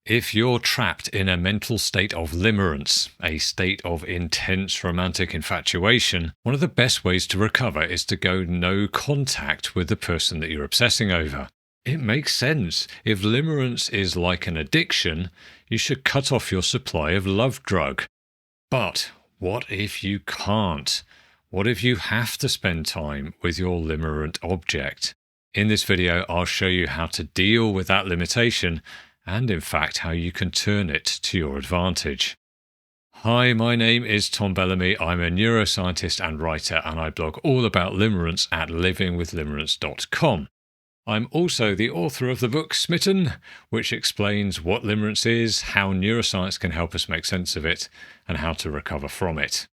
If you're trapped in a mental state of limerence, a state of intense romantic infatuation, one of the best ways to recover is to go no contact with the person that you're obsessing over. It makes sense. If limerence is like an addiction, you should cut off your supply of love drug. But what if you can't? What if you have to spend time with your limerent object? In this video, I'll show you how to deal with that limitation and in fact how you can turn it to your advantage. Hi, my name is Tom Bellamy. I'm a neuroscientist and writer, and I blog all about limerence at livingwithlimerence.com. I'm also the author of the book Smitten, which explains what limerence is, how neuroscience can help us make sense of it, and how to recover from it.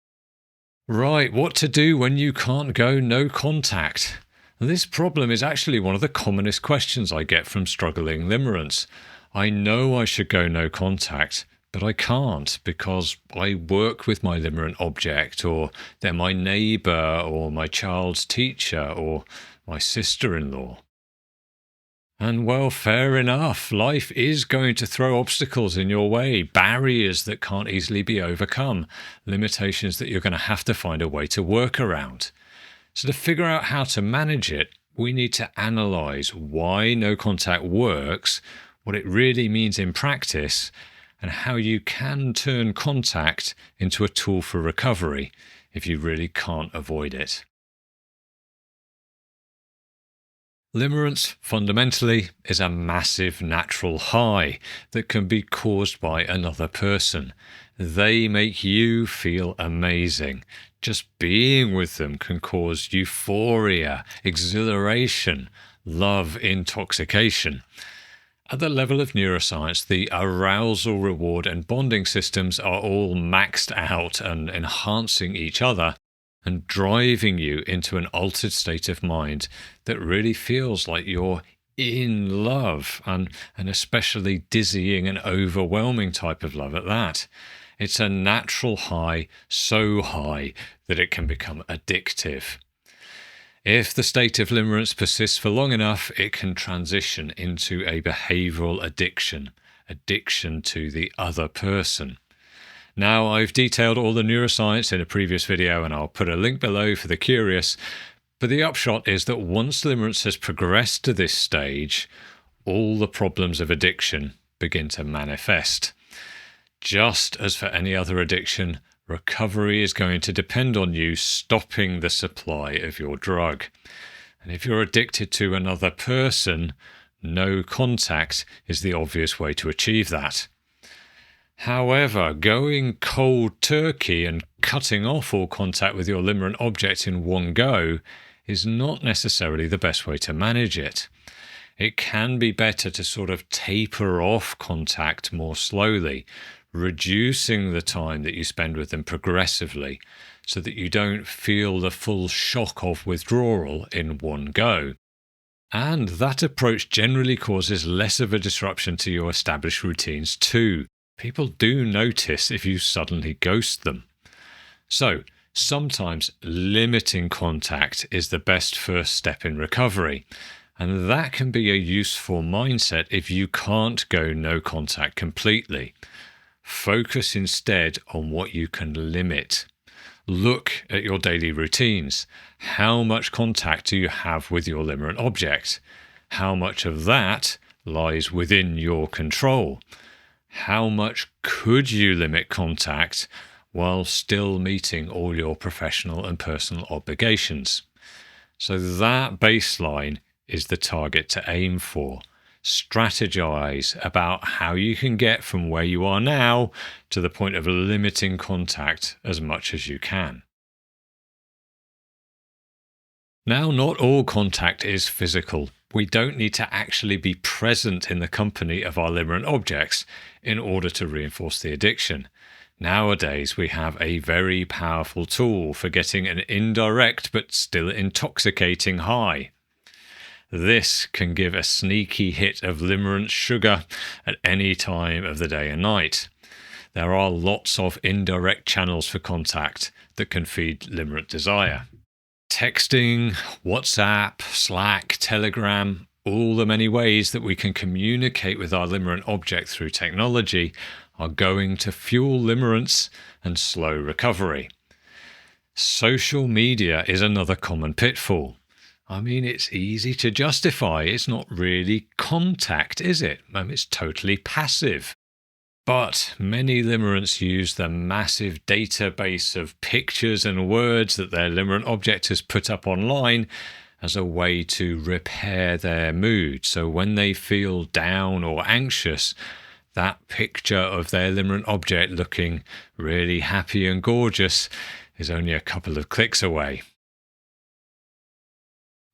Right, what to do when you can't go no contact? This problem is actually one of the commonest questions I get from struggling limerence. I know I should go no contact, but I can't because I work with my limerent object, or they're my neighbour, or my child's teacher, or my sister-in-law. And well, fair enough. Life is going to throw obstacles in your way, barriers that can't easily be overcome, limitations that you're going to have to find a way to work around. So to figure out how to manage it, we need to analyse why no contact works, what it really means in practice, and how you can turn contact into a tool for recovery if you really can't avoid it. Limerence, fundamentally, is a massive natural high that can be caused by another person. They make you feel amazing. Just being with them can cause euphoria, exhilaration, love intoxication. At the level of neuroscience, the arousal, reward, and bonding systems are all maxed out and enhancing each other and driving you into an altered state of mind that really feels like you're in love, and especially dizzying and overwhelming type of love at that. It's a natural high, so high that it can become addictive. If the state of limerence persists for long enough, it can transition into a behavioural addiction to the other person. Now, I've detailed all the neuroscience in a previous video, and I'll put a link below for the curious, but the upshot is that once limerence has progressed to this stage, all the problems of addiction begin to manifest. Just as for any other addiction, recovery is going to depend on you stopping the supply of your drug. And if you're addicted to another person, no contact is the obvious way to achieve that. However, going cold turkey and cutting off all contact with your limerent object in one go is not necessarily the best way to manage it. It can be better to sort of taper off contact more slowly, reducing the time that you spend with them progressively so that you don't feel the full shock of withdrawal in one go. And that approach generally causes less of a disruption to your established routines too. People do notice if you suddenly ghost them. So, sometimes limiting contact is the best first step in recovery, and that can be a useful mindset if you can't go no contact completely. Focus instead on what you can limit. Look at your daily routines. How much contact do you have with your limerent object? How much of that lies within your control? How much could you limit contact while still meeting all your professional and personal obligations? So that baseline is the target to aim for. Strategize about how you can get from where you are now to the point of limiting contact as much as you can. Now, not all contact is physical. We don't need to actually be present in the company of our limerent objects in order to reinforce the addiction. Nowadays, we have a very powerful tool for getting an indirect but still intoxicating high. This can give a sneaky hit of limerent sugar at any time of the day and night. There are lots of indirect channels for contact that can feed limerent desire. Texting, WhatsApp, Slack, Telegram, All the many ways that we can communicate with our limerent object through technology are going to fuel limerence and slow recovery. Social media is another common pitfall. I mean, it's easy to justify. It's not really contact, is it? It's totally passive. But many limerents use the massive database of pictures and words that their limerent object has put up online as a way to repair their mood. So when they feel down or anxious, that picture of their limerent object looking really happy and gorgeous is only a couple of clicks away.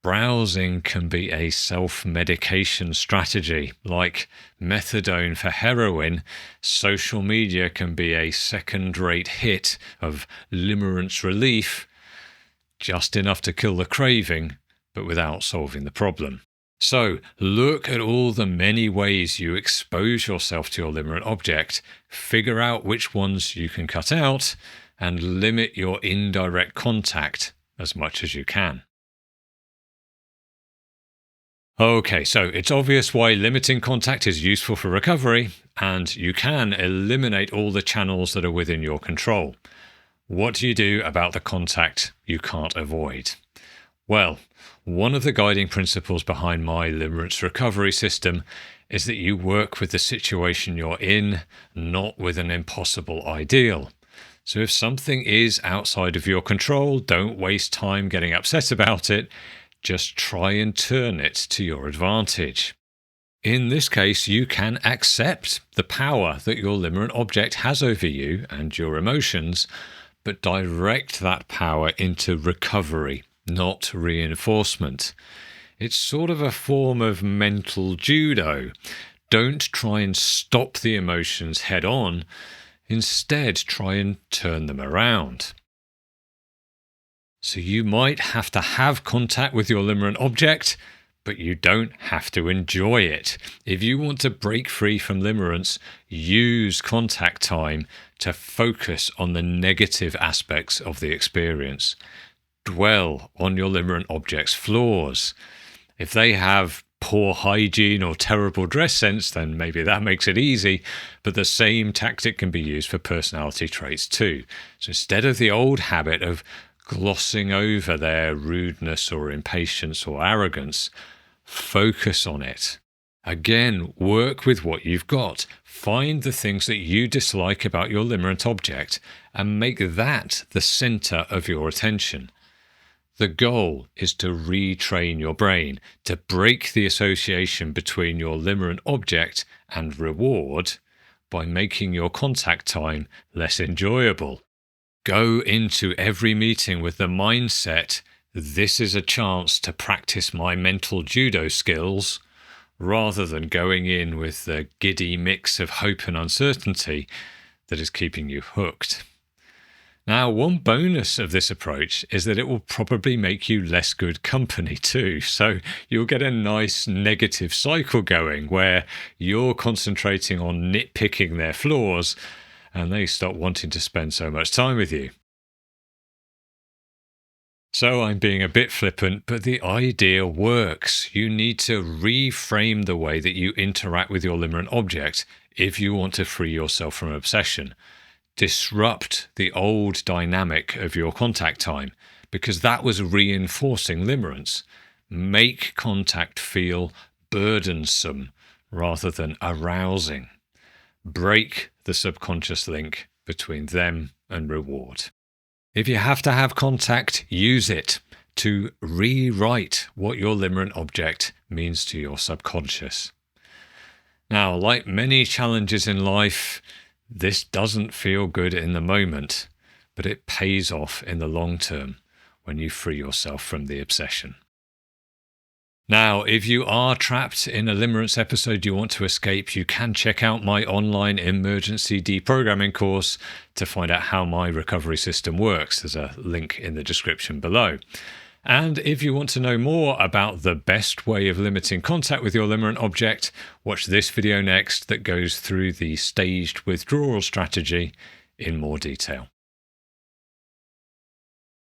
Browsing can be a self-medication strategy. Like methadone for heroin, social media can be a second-rate hit of limerence relief, just enough to kill the craving, but without solving the problem. So look at all the many ways you expose yourself to your limerent object, figure out which ones you can cut out, and limit your indirect contact as much as you can. Okay, so it's obvious why limiting contact is useful for recovery, and you can eliminate all the channels that are within your control. What do you do about the contact you can't avoid? Well, one of the guiding principles behind my limerence recovery system is that you work with the situation you're in, not with an impossible ideal. So if something is outside of your control, don't waste time getting upset about it. Just try and turn it to your advantage. In this case, you can accept the power that your limerent object has over you and your emotions, but direct that power into recovery, not reinforcement. It's sort of a form of mental judo. Don't try and stop the emotions head on. Instead, try and turn them around. So you might have to have contact with your limerent object, but you don't have to enjoy it. If you want to break free from limerence, use contact time to focus on the negative aspects of the experience. Dwell on your limerent object's flaws. If they have poor hygiene or terrible dress sense, then maybe that makes it easy, but the same tactic can be used for personality traits too. So instead of the old habit of glossing over their rudeness or impatience or arrogance, focus on it. Again, work with what you've got. Find the things that you dislike about your limerent object and make that the center of your attention. The goal is to retrain your brain, to break the association between your limerent object and reward by making your contact time less enjoyable. Go into every meeting with the mindset, this is a chance to practice my mental judo skills, rather than going in with the giddy mix of hope and uncertainty that is keeping you hooked. Now, one bonus of this approach is that it will probably make you less good company too. So you'll get a nice negative cycle going where you're concentrating on nitpicking their flaws and they stop wanting to spend so much time with you. So I'm being a bit flippant, but the idea works. You need to reframe the way that you interact with your limerent object if you want to free yourself from obsession. Disrupt the old dynamic of your contact time, because that was reinforcing limerence. Make contact feel burdensome rather than arousing. Break the subconscious link between them and reward. If you have to have contact, use it to rewrite what your limerent object means to your subconscious. Now, like many challenges in life, this doesn't feel good in the moment, but it pays off in the long term when you free yourself from the obsession. Now, if you are trapped in a limerence episode you want to escape, you can check out my online emergency deprogramming course to find out how my recovery system works. There's a link in the description below. And if you want to know more about the best way of limiting contact with your limerent object, watch this video next that goes through the staged withdrawal strategy in more detail.